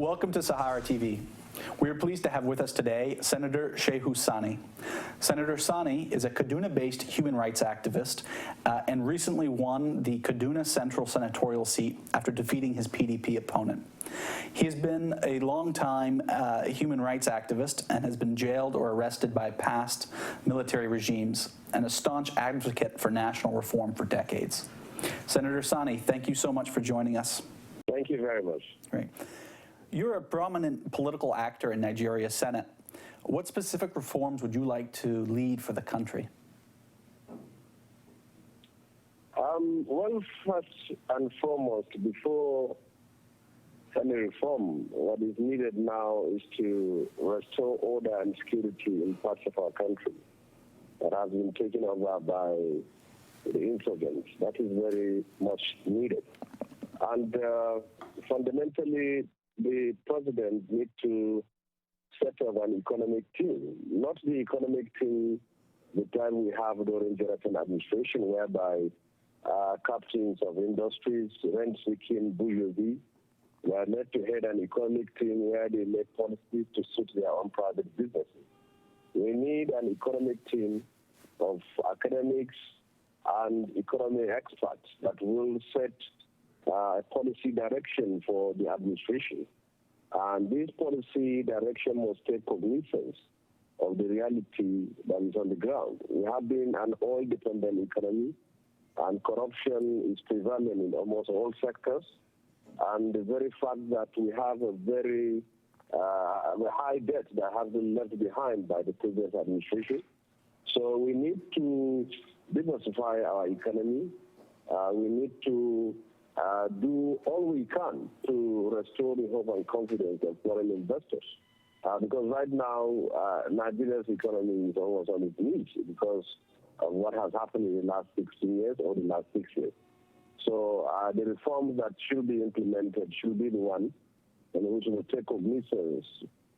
Welcome to Sahara TV. We are pleased to have with us today Senator Shehu Sani. Senator Sani is a Kaduna-based human rights activist and recently won the Kaduna Central senatorial seat after defeating his PDP opponent. He has been a long-time human rights activist and has been jailed or arrested by past military regimes and a staunch advocate for national reform for decades. Senator Sani, thank you so much for joining us. Thank you very much. Great. You're a prominent political actor in Nigeria's Senate. What specific reforms would you like to lead for the country? Well, first and foremost, before any reform, what is needed now is to restore order and security in parts of our country that has been taken over by the insurgents. That is very much needed. And fundamentally, the president needs to set up an economic team, not the economic team the time we have during Jonathan administration, whereby captains of industries, rent-seeking bourgeoisie, were led to head an economic team where they made policies to suit their own private businesses. We need an economic team of academics and economic experts that will set policy direction for the administration. And this policy direction must take cognizance of the reality that is on the ground. We have been an oil-dependent economy, and corruption is prevalent in almost all sectors. And the very fact that we have a very high debt that has been left behind by the previous administration. So we need to diversify our economy. We need to do all we can to restore the hope and confidence of foreign investors. Because right now, Nigeria's economy is almost on its knees because of what has happened in the last 16 years or the last 6 years. So the reforms that should be implemented should be the one in which will take cognizance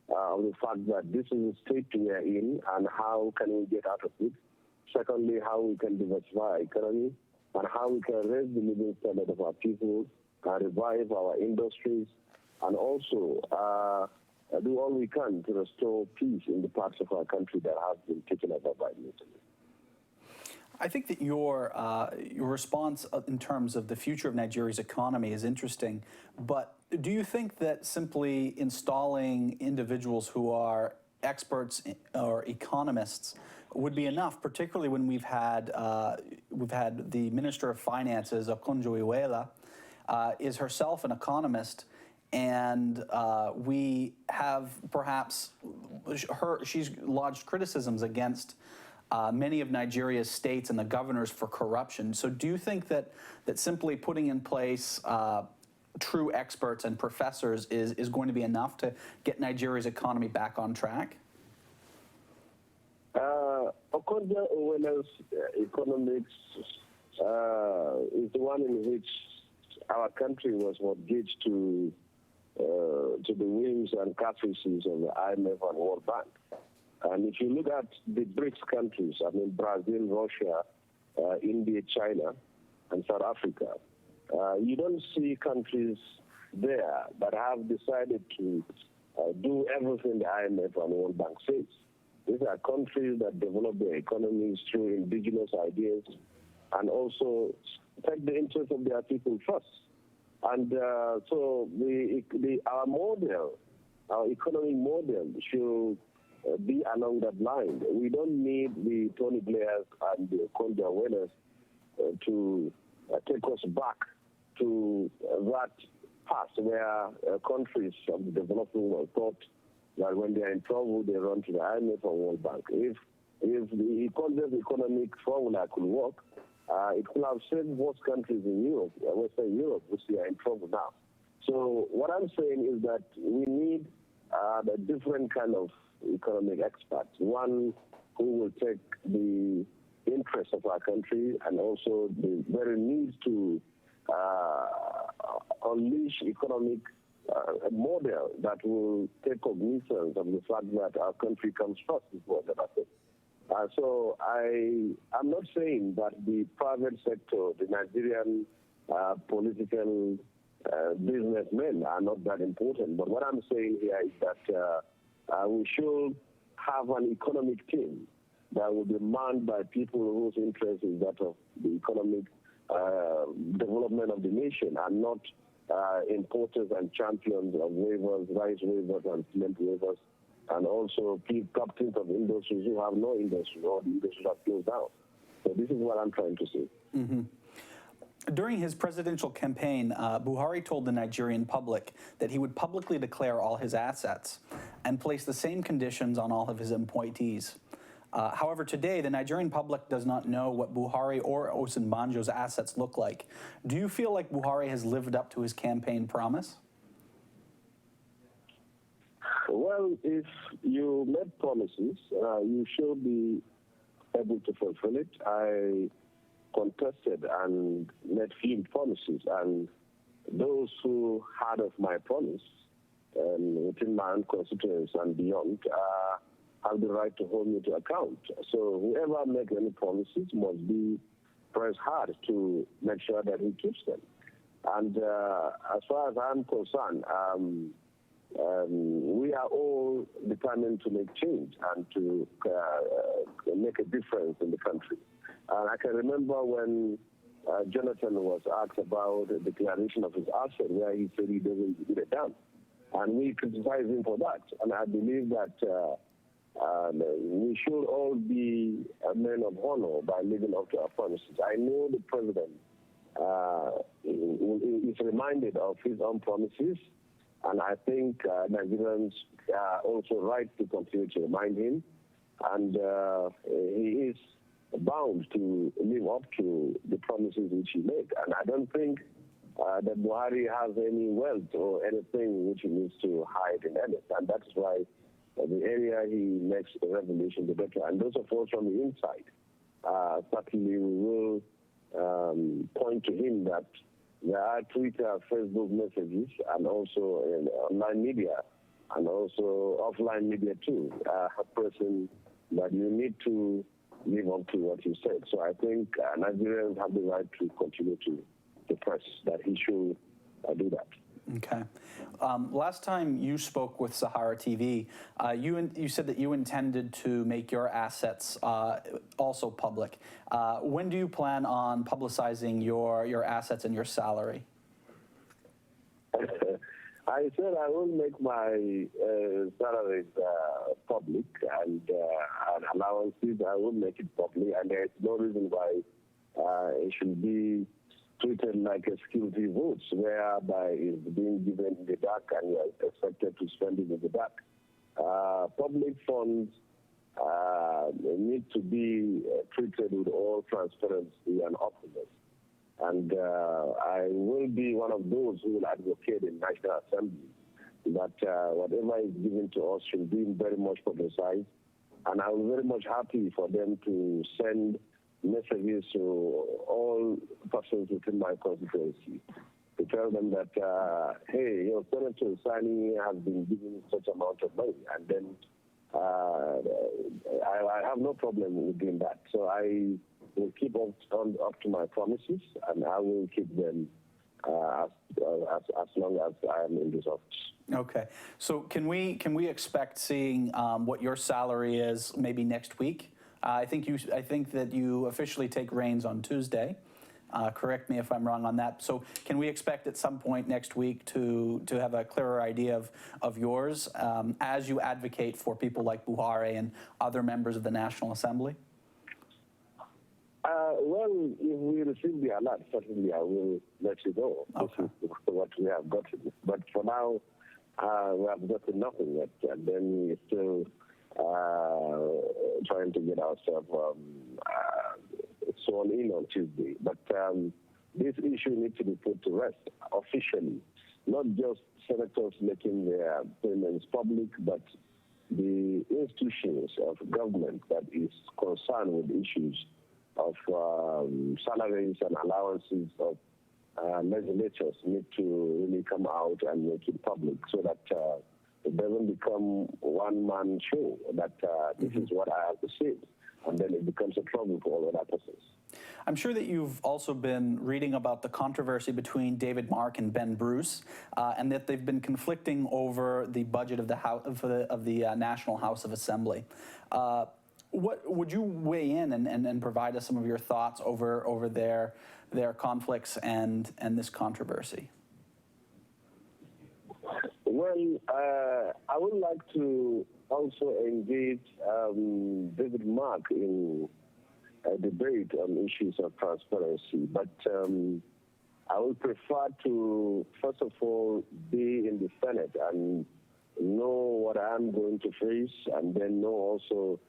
of the fact that this is the state we are in and how can we get out of it. Secondly, how we can diversify our economy and how we can raise the living standard of our people, revive our industries, and also do all we can to restore peace in the parts of our country that have been taken over by military. I think that your response in terms of the future of Nigeria's economy is interesting, but do you think that simply installing individuals who are experts or economists would be enough, particularly when we've had the Minister of Finances, Okonjo-Iweala, is herself an economist, and we have perhaps she's lodged criticisms against many of Nigeria's states and the governors for corruption. So do you think that simply putting in place true experts and professors is going to be enough to get Nigeria's economy back on track? Okonjo-Iweala's economics is the one in which our country was mortgaged to the whims and caprices of the IMF and World Bank. And if you look at the BRICS countries, I mean Brazil, Russia, India, China, and South Africa, you don't see countries there that have decided to do everything the IMF and World Bank says. These are countries that develop their economies through indigenous ideas and also take the interests of their people first. And so our model, our economic model should be along that line. We don't need the Tony Blairs and the Okonjo-Iwealas to take us back to that past where countries of the developing world thought that when they are in trouble, they run to the IMF or World Bank. If the economic formula could work, it could have saved most countries in Europe, Western Europe, which they are in trouble now. So what I'm saying is that we need a different kind of economic experts, one who will take the interests of our country and also the very need to unleash economic model that will take cognizance of the fact that our country comes first before that happens. So I'm not saying that the private sector, the Nigerian political businessmen are not that important. But what I'm saying here is that we should have an economic team that will be manned by people whose interest is that of the economic development of the nation, and not importers and champions of waivers, rice waivers and cement waivers, and also captains of industries who have no industry, or the industries are closed down. So this is what I'm trying to say. Mm-hmm. During his presidential campaign, Buhari told the Nigerian public that he would publicly declare all his assets and place the same conditions on all of his appointees. However, today, the Nigerian public does not know what Buhari or Osinbanjo's assets look like. Do you feel like Buhari has lived up to his campaign promise? Well, if you made promises, you should be able to fulfill it. I contested and made few promises, and those who heard of my promise within my own constituents and beyond have the right to hold me to account. So whoever makes any promises must be pressed hard to make sure that he keeps them. And as far as I'm concerned, we are all determined to make change and to make a difference in the country. And I can remember when Jonathan was asked about the declaration of his asset, where he said he doesn't get it done. And we criticized him for that. And I believe that we should all be men of honor by living up to our promises. I know the president is reminded of his own promises, and I think Nigerians are also right to continue to remind him. And he is bound to live up to the promises which he made. And I don't think that Buhari has any wealth or anything which he needs to hide in anything. And that's why the area he makes the revelation, the better. And those of us from the inside, certainly we will point to him that there are Twitter, Facebook messages, and also in online media, and also offline media too, a person that you need to live up to what you said. So I think Nigerians have the right to continue to press that he should do that. Okay. Last time you spoke with SaharaTV, you said that you intended to make your assets also public. When do you plan on publicizing your assets and your salary? I said I will make my salaries public, and allowances, I will make it public, and there is no reason why it should be treated like a security votes, whereby it's being given in the dark and you are expected to spend it in the dark. Public funds need to be treated with all transparency and openness. And I will be one of those who will advocate in National Assembly that whatever is given to us should be very much publicized. And I'm very much happy for them to send messages to all persons within my constituency to tell them that, hey, Senator Sani has been given such amount of money, and then I have no problem with doing that. So I will keep up to my promises, and I will keep them as long as I am in this office. Okay. So can we expect seeing what your salary is maybe next week? I think that you officially take reins on Tuesday. Correct me if I'm wrong on that. So can we expect at some point next week to have a clearer idea of yours as you advocate for people like Buhari and other members of the National Assembly? Well, if we receive the alert, certainly I will let you know. Okay. This is what we have gotten. But for now, we have gotten nothing yet, and then we're still trying to get ourselves sworn in on Tuesday. But this issue needs to be put to rest officially, not just senators making their payments public, but the institutions of government that is concerned with issues of salaries and allowances of legislators need to really come out and make it public so that it doesn't become one-man show, that this is what I have to say, and then it becomes a trouble for all other persons. I'm sure that you've also been reading about the controversy between David Mark and Ben Bruce, and that they've been conflicting over the budget of the National House of Assembly. What would you weigh in and provide us some of your thoughts over their conflicts and this controversy? Well, I would like to also engage David Mark in a debate on issues of transparency, but I would prefer to, first of all, be in the Senate and know what I'm going to face, and then know also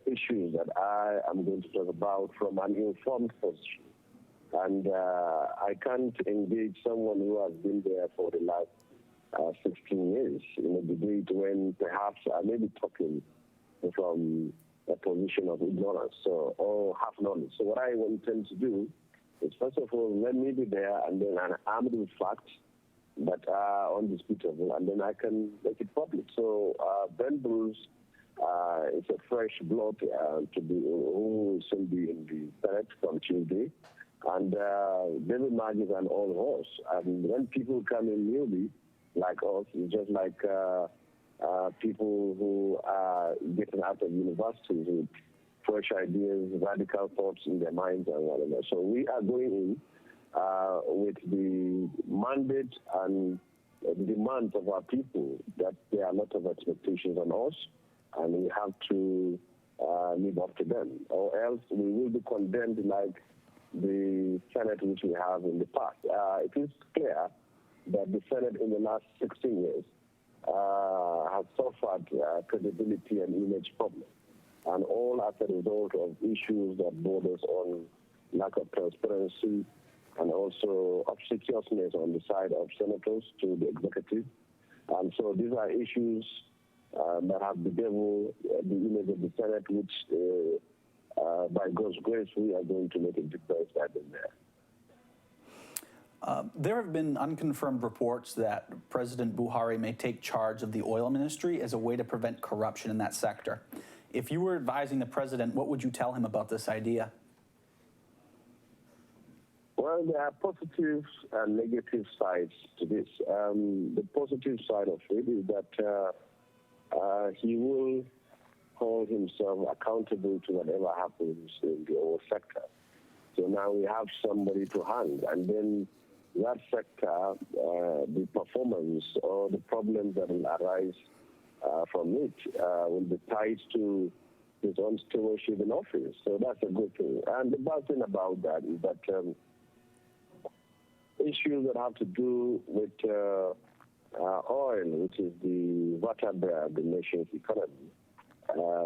issues that I am going to talk about from an informed position. And I can't engage someone who has been there for the last 16 years in a debate when perhaps I may be talking from a position of ignorance or half knowledge. So what I intend to do is, first of all, let me be there and then armed with facts that are undisputable, and then I can make it public. So Ben Bruce is a fresh blood to be who will soon be in the Senate from Tuesday, and David Mark is an old horse. And when people come in newly, like us, it's just like people who are getting out of universities with fresh ideas, radical thoughts in their minds and whatever. So we are going in with the mandate and the demands of our people that there are a lot of expectations on us, and we have to live up to them, or else we will be condemned like the Senate which we have in the past. It is clear that the Senate in the last 16 years has suffered credibility and image problems, and all as a result of issues that borders on lack of transparency and also obsequiousness on the side of senators to the executive. And so these are issues that have bedeviled the image of the Senate, which by God's grace, we are going to make a difference in there. There have been unconfirmed reports that President Buhari may take charge of the oil ministry as a way to prevent corruption in that sector. If you were advising the president, what would you tell him about this idea? Well, there are positive and negative sides to this. The positive side of it is that he will hold himself accountable to whatever happens in the oil sector. So now we have somebody to hand, and then that sector, the performance or the problems that will arise from it will be tied to his own stewardship in office. So that's a good thing. And the bad thing about that is that issues that have to do with oil, which is the vertebra of the nation's economy,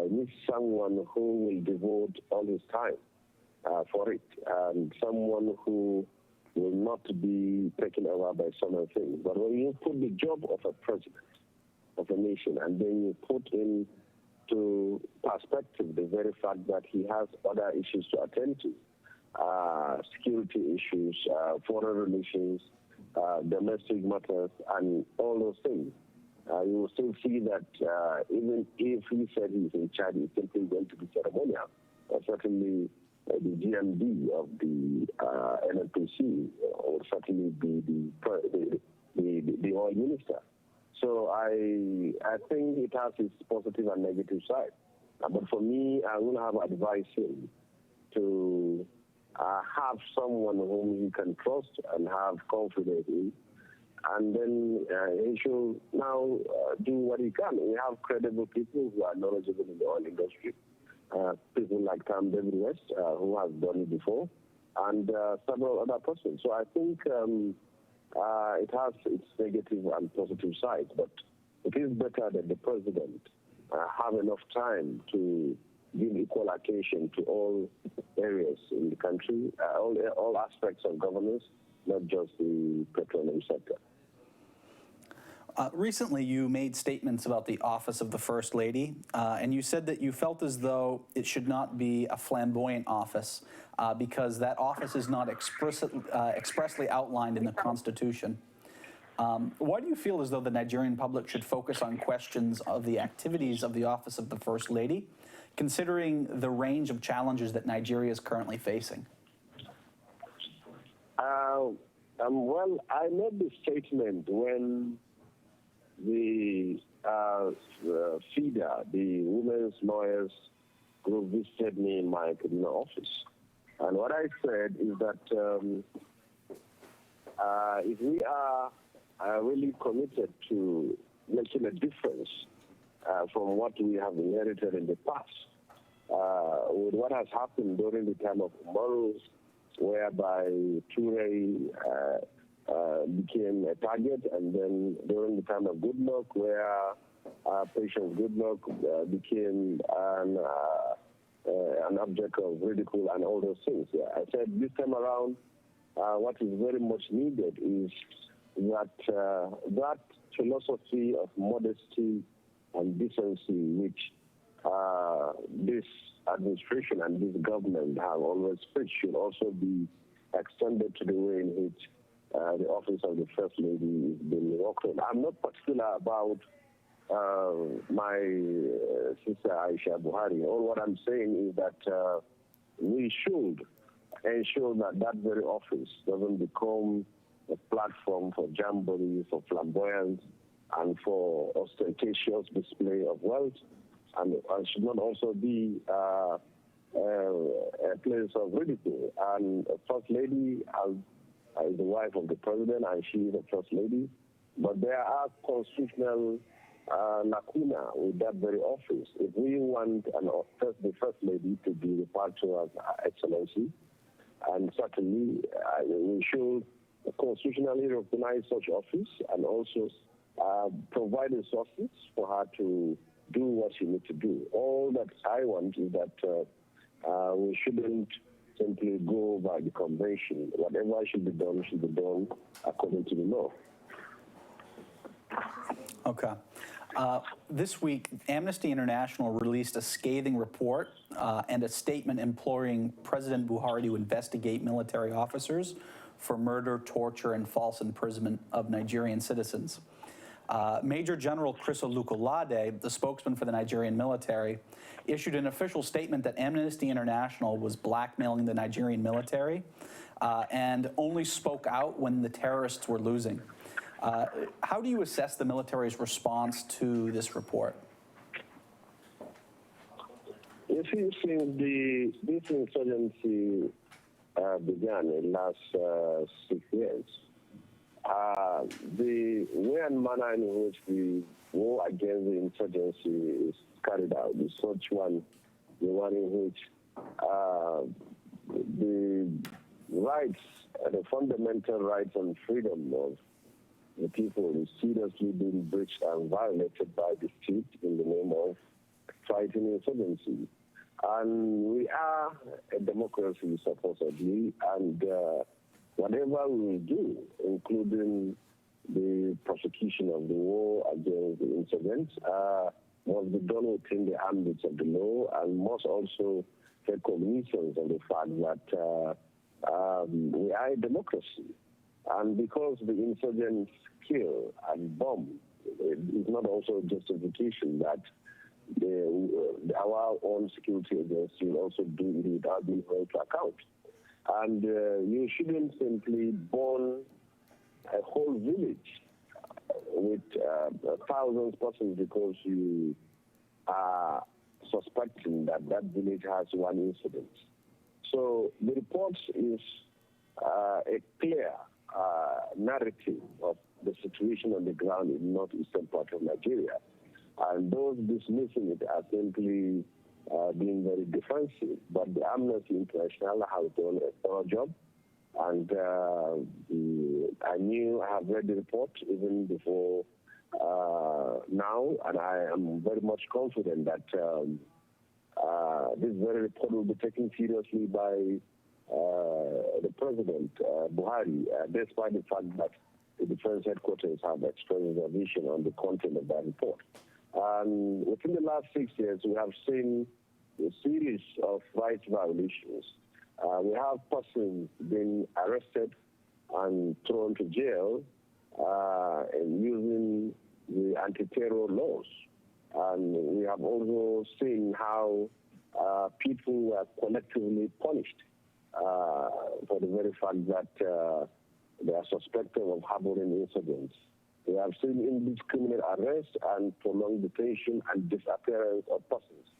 needs someone who will devote all his time for it, and someone who will not be taken over by some other things. But when you put the job of a president of a nation and then you put into perspective the very fact that he has other issues to attend to, security issues, foreign relations, domestic matters, and all those things, you will still see that even if he said he's in charge, it's simply going to be ceremonial. Certainly, the GMD of the NNPC will certainly be the oil minister. So I think it has its positive and negative side. But for me, I will have advised him to have someone whom he can trust and have confidence in, and then he should now do what he can. We have credible people who are knowledgeable in the oil industry. People like David West, who has done it before, and several other persons. So I think it has its negative and positive sides, but it is better that the president have enough time to give equal attention to all areas in the country, all aspects of governance, not just the petroleum sector. Recently, you made statements about the office of the First Lady, and you said that you felt as though it should not be a flamboyant office because that office is not expressly outlined in the Constitution. Why do you feel as though the Nigerian public should focus on questions of the activities of the office of the First Lady, considering the range of challenges that Nigeria is currently facing? Well, I made the statement when the FIDA, the Women's Lawyers Group, visited me in my Kaduna office. And what I said is that if we are really committed to making a difference from what we have inherited in the past, with what has happened during the time of Buharis, whereby Ture became a target, and then during the time of Goodluck, where Patience Goodluck became an object of ridicule and all those things. I said this time around, what is very much needed is that that philosophy of modesty and decency which this administration and this government have always preached should also be extended to the way in which the office of the First Lady is being worked on. I'm not particular about my sister Aisha Buhari. All what I'm saying is that we should ensure that that very office doesn't become a platform for jamboree, for flamboyance, and for ostentatious display of wealth, and should not also be a place of ridicule. And First Lady is the wife of the president, and she is the First Lady. But there are constitutional lacuna with that very office. If we want the First Lady to be referred to as Excellency, and certainly we should constitutionally recognize such office and also provide resources for her to do what she needs to do. All that I want is that we shouldn't simply go by the convention. Whatever should be done according to the law. Okay. This week, Amnesty International released a scathing report and a statement imploring President Buhari to investigate military officers for murder, torture, and false imprisonment of Nigerian citizens. Major General Chris Olukolade, the spokesman for the Nigerian military, issued an official statement that Amnesty International was blackmailing the Nigerian military and only spoke out when the terrorists were losing. How do you assess the military's response to this report? You see, since this insurgency began in the last 6 years, the way and manner in which the war against the insurgency is carried out is such one, the one in which the rights, the fundamental rights and freedom of the people is seriously being breached and violated by the state in the name of fighting insurgency. And we are a democracy, supposedly, and whatever we will do, including the prosecution of the war against the insurgents, must be done within the ambits of the law and must also take cognizance of the fact that we are a democracy. And because the insurgents kill and bomb, it is not also justification that our own security agency will also do it without being held to account. And you shouldn't simply burn a whole village with thousands of persons because you are suspecting that that village has one incident. So the report is a clear narrative of the situation on the ground in the northeastern part of Nigeria. And those dismissing it are simply being very defensive. But the Amnesty International has done a thorough job. And I have read the report even before now, and I am very much confident that this very report will be taken seriously by the President, Buhari, despite the fact that the defense headquarters have expressed reservation on the content of that report. And within the last 6 years, we have seen a series of rights violations. We have persons being arrested and thrown to jail in using the anti-terror laws. And we have also seen how people were collectively punished for the very fact that they are suspected of harboring incidents. We have seen indiscriminate arrest and prolonged detention and disappearance of persons.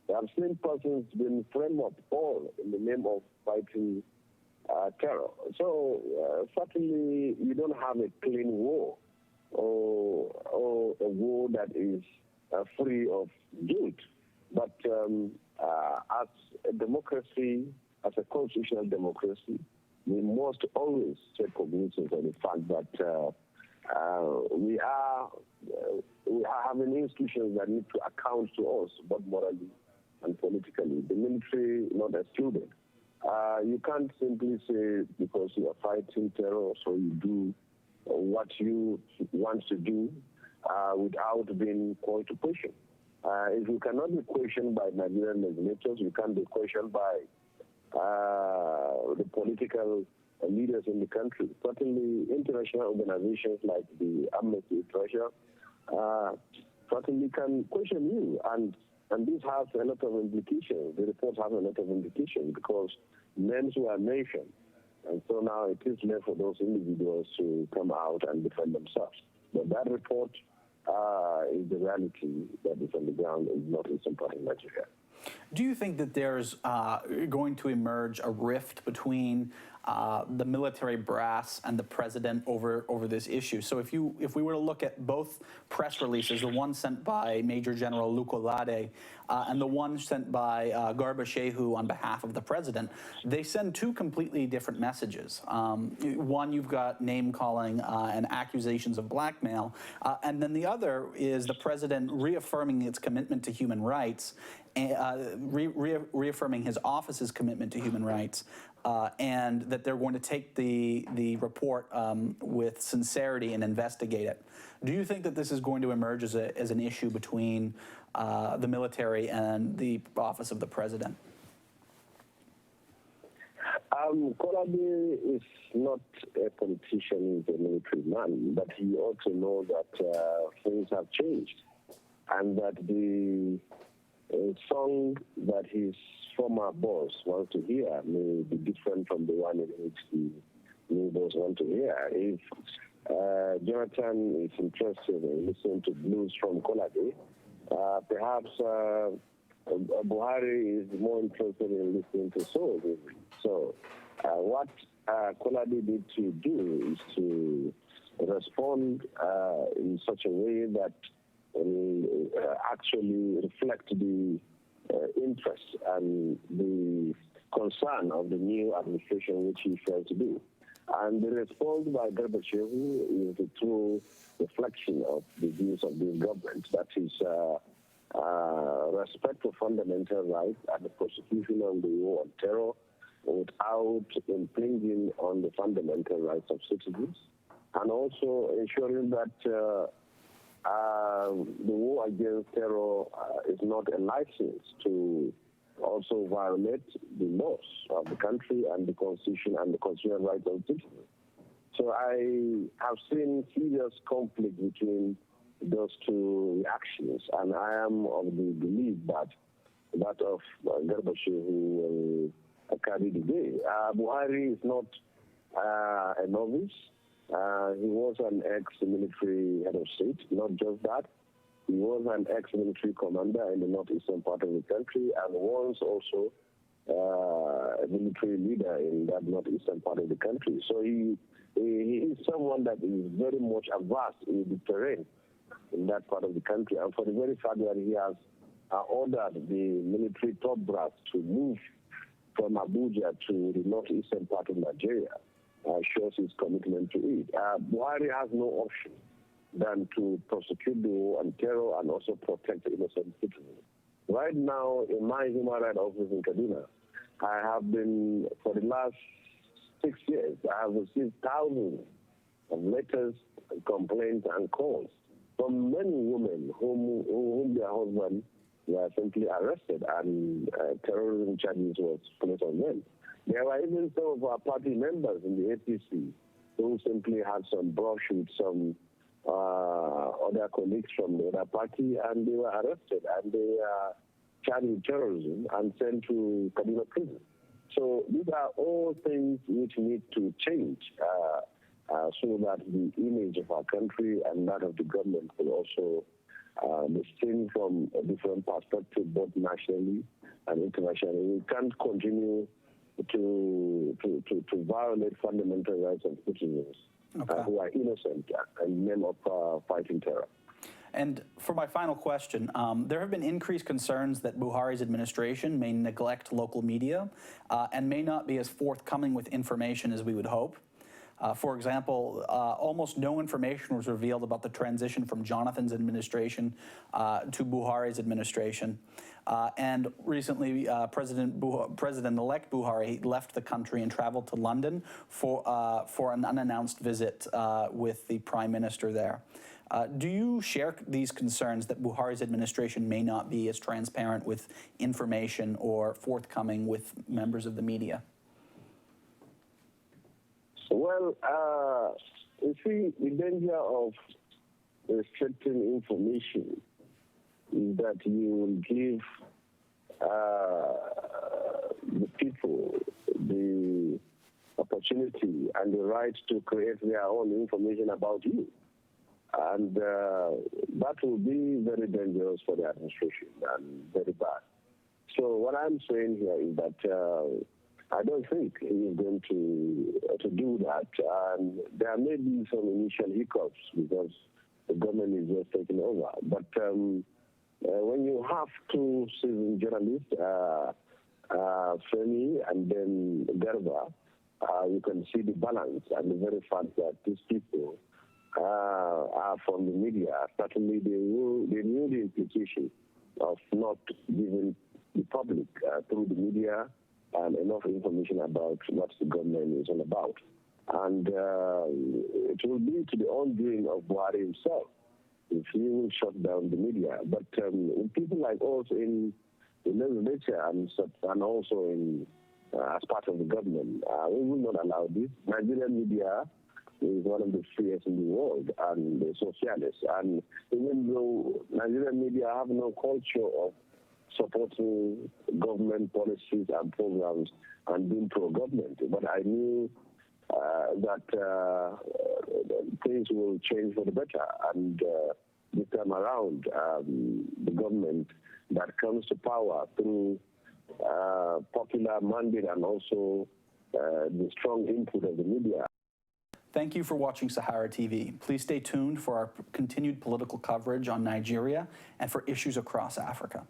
We have seen persons being framed up all in the name of fighting terror. So certainly you don't have a clean war or a war that is free of guilt. But as a democracy, as a constitutional democracy, we must always take cognizance of the fact that we are having institutions that need to account to us, both morally and politically. The military not excluded. You can't simply say because you are fighting terror, so you do what you want to do without being called to question. If you cannot be questioned by Nigerian legislators, you can't be questioned by the political leaders in the country. Certainly, international organizations like the Amnesty International certainly can question you, and this has a lot of implications. The reports have a lot of implications because names were mentioned, and so now it is left for those individuals to come out and defend themselves. But that report is the reality that is on the ground in northeastern part of Nigeria. Do you think that there's going to emerge a rift between the military brass and the president over this issue? So if we were to look at both press releases, the one sent by Major General Lukolade and the one sent by Garba Shehu on behalf of the president, they send two completely different messages. One, you've got name-calling and accusations of blackmail, and then the other is the president reaffirming its commitment to human rights, reaffirming his office's commitment to human rights, and that they're going to take the report with sincerity and investigate it. Do you think that this is going to emerge as an issue between the military and the office of the president? Kolade is not a politician, he's a military man, but he ought to know that things have changed and that the song that his former boss wants to hear may be different from the one in which the new boss wants to hear. If Jonathan is interested in listening to blues from Kolade, perhaps Buhari is more interested in listening to soul music. So what Kolade need to do is to respond in such a way that will actually reflect the interest and the concern of the new administration, which he failed to do. And the response by Garba Shehu is a true reflection of the views of the government, that is respect for fundamental rights and the prosecution of the war on terror without impinging on the fundamental rights of citizens, and also ensuring that the war against terror is not a license to also violate the laws of the country and the constitution and the constitutional rights of citizens. So I have seen serious conflict between those two reactions, and I am of the belief that that of Garba Shehu will carry the day. Buhari is not a novice. He was an ex-military head of state. Not just that, he was an ex-military commander in the northeastern part of the country and was also a military leader in that northeastern part of the country. So he is someone that is very much averse in the terrain in that part of the country. And for the very fact that he has ordered the military top brass to move from Abuja to the northeastern part of Nigeria, shows his commitment to it. Buhari has no option than to prosecute the war on terror and also protect innocent citizens. Right now, in my human rights office in Kaduna, I have been, for the last 6 years, I have received thousands of letters, complaints, and calls from many women whom their husbands were simply arrested and terrorism charges was placed on them. There were even some of our party members in the APC who simply had some brush with some other colleagues from the other party, and they were arrested, and they were charged with terrorism and sent to Kaduna prison. So these are all things which need to change so that the image of our country and that of the government will also be seen from a different perspective, both nationally and internationally. We can't continue to violate fundamental rights of citizens who are innocent in the name of fighting terror. And for my final question, there have been increased concerns that Buhari's administration may neglect local media and may not be as forthcoming with information as we would hope. For example, almost no information was revealed about the transition from Jonathan's administration to Buhari's administration. And recently, President-elect Buhari left the country and traveled to London for an unannounced visit with the Prime Minister there. Do you share these concerns that Buhari's administration may not be as transparent with information or forthcoming with members of the media? Well, you see, the danger of restricting information is that you will give the people the opportunity and the right to create their own information about you. And that will be very dangerous for the administration and very bad. So what I'm saying here is that I don't think he is going to do that. And there may be some initial hiccups because the government is just taking over. But when you have two seasoned journalists, Femi and then Garba, you can see the balance and the very fact that these people are from the media. Certainly they knew the implication of not giving the public through the media enough information about what the government is all about. And it will be to the undoing of Buhari himself if he will shut down the media. But people like us in the legislature and also as part of the government, we will not allow this. Nigerian media is one of the freest in the world and the socialists. And even though Nigerian media have no culture of supporting government policies and programs and being pro-government, but I knew that things will change for the better. And this time around, the government that comes to power through popular mandate and also the strong input of the media. Thank you for watching Sahara TV. Please stay tuned for our continued political coverage on Nigeria and for issues across Africa.